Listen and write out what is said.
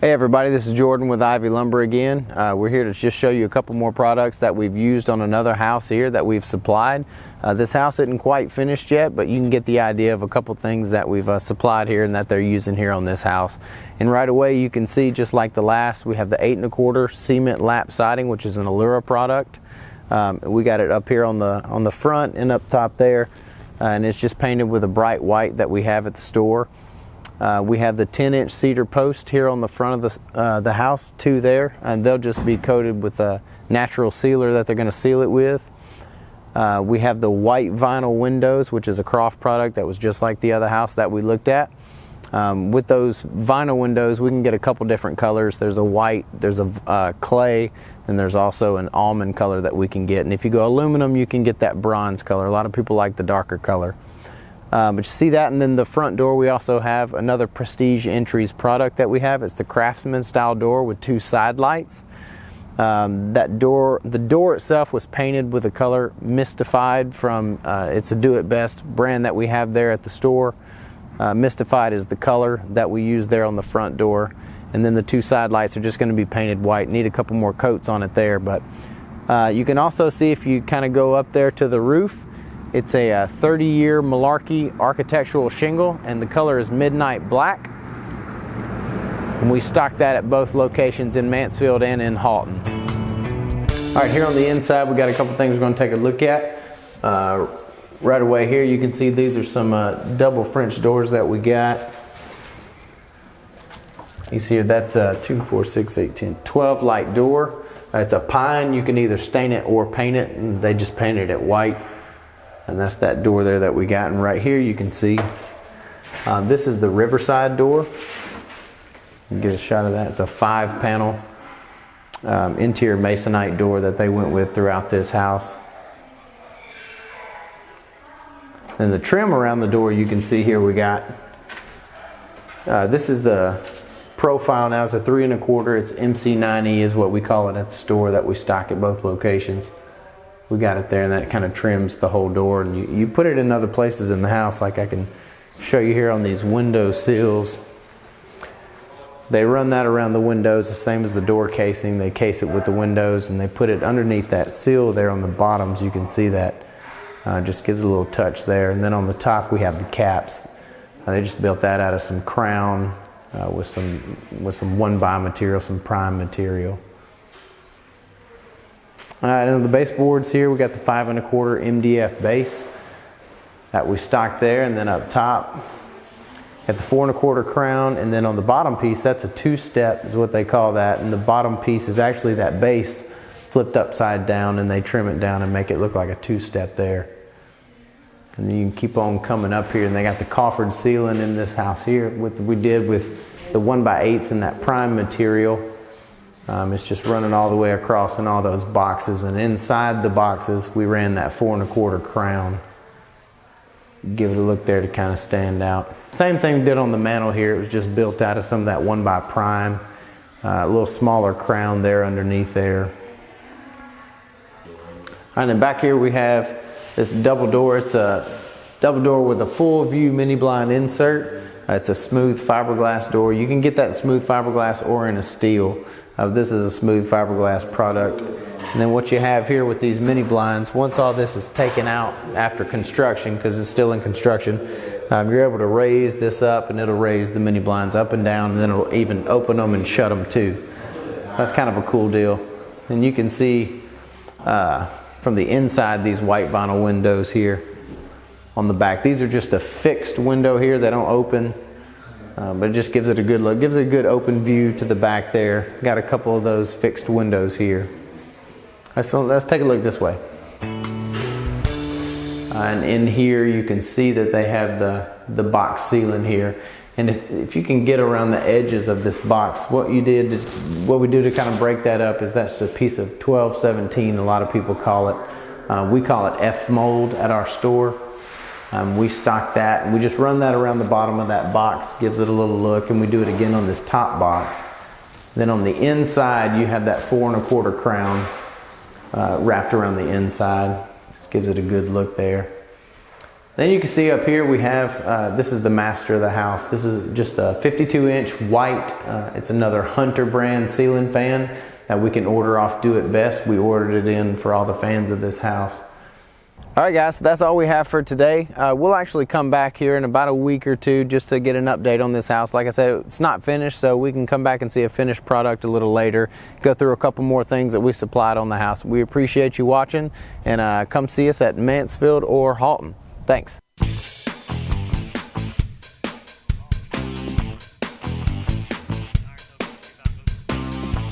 Hey everybody, this is Jordan with Ivey Lumber again. We're here to just show you a couple more products that we've used on another house here that we've supplied. This house isn't quite finished yet, but you can get the idea of a couple things that we've supplied here and that they're using here on this house. And right away you can see, just like the last, we have the 8 1/4 cement lap siding, which is an Allura product. We got it up here on the front and up top there, and it's just painted with a bright white that we have at the store. We have the 10-inch cedar post here on the front of the house, two there, and they'll just be coated with a natural sealer that they're going to seal it with. We have the white vinyl windows, which is a Croft product that was just like the other house that we looked at. With those vinyl windows, we can get a couple different colors. There's a white, there's a clay, and there's also an almond color that we can get. And if you go aluminum, you can get that bronze color. A lot of people like the darker color. But you see that, and then the front door, we also have another Prestige Entries product that we have. It's the Craftsman style door with 2 side lights. The door itself was painted with a color Mystified from, it's a Do It Best brand that we have there at the store. Mystified is the color that we use there on the front door. And then the 2 side lights are just going to be painted white. Need a couple more coats on it there, but you can also see, if you kind of go up there to the roof, it's a 30-year Malarkey architectural shingle, and the color is Midnight Black. And we stock that at both locations in Mansfield and in Halton. All right, here on the inside, we got a couple things we're going to take a look at. Right away here, you can see these are some double French doors that we got. You see here, that's a 2, 4, 6, 8, 10, 12 light door. It's a pine. You can either stain it or paint it, and they just painted it white. And that's that door there that we got. And right here you can see this is the Riverside door. You can get a shot of that. It's a 5-panel interior masonite door that they went with throughout this house. And the trim around the door, you can see here we got, this is the profile now. It's a 3 1/4. It's MC9E is what we call it at the store that we stock at both locations. We got it there, and that kind of trims the whole door. And you put it in other places in the house, like I can show you here on these window sills. They run that around the windows, the same as the door casing. They case it with the windows, and they put it underneath that sill there on the bottoms. You can see that. Just gives a little touch there. And then on the top we have the caps. They just built that out of some crown with some 1x material, some prime material. And on the baseboards here, we got the 5 1/4 MDF base that we stock there, and then up top, got the 4 1/4 crown, and then on the bottom piece, that's a 2-step is what they call that, and the bottom piece is actually that base flipped upside down, and they trim it down and make it look like a 2-step there. And then you can keep on coming up here, and they got the coffered ceiling in this house here. We did with the 1x8s and that prime material. It's just running all the way across in all those boxes, and inside the boxes we ran that 4 1/4 crown. Give it a look there to kind of stand out. Same thing we did on the mantle here. It was just built out of some of that 1x prime. A little smaller crown there underneath there. All right, and back here we have this double door. It's a double door with a full view mini blind insert. It's a smooth fiberglass door. You can get that in smooth fiberglass or in a steel. This is a smooth fiberglass product. And then what you have here with these mini blinds, once all this is taken out after construction, because it's still in construction, you're able to raise this up, and it'll raise the mini blinds up and down, and then it'll even open them and shut them too. That's kind of a cool deal. And you can see from the inside these white vinyl windows here on the back. These are just a fixed window here. They don't open. But it just gives it a good look. Gives it a good open view to the back there. Got a couple of those fixed windows here. Let's take a look this way. And in here you can see that they have the box ceiling here. And if you can get around the edges of this box, what we do to kind of break that up is that's a piece of 1217. A lot of people call it. We call it F mold at our store. We stock that, and we just run that around the bottom of that box, gives it a little look, and we do it again on this top box. Then on the inside, you have that 4 1/4 crown wrapped around the inside. Just gives it a good look there. Then you can see up here we have, this is the master of the house. This is just a 52-inch white, it's another Hunter brand ceiling fan that we can order off Do It Best. We ordered it in for all the fans of this house. All right guys, so that's all we have for today. We'll actually come back here in about a week or two just to get an update on this house. Like I said, it's not finished, so we can come back and see a finished product a little later, go through a couple more things that we supplied on the house. We appreciate you watching, and come see us at Mansfield or Halton. Thanks.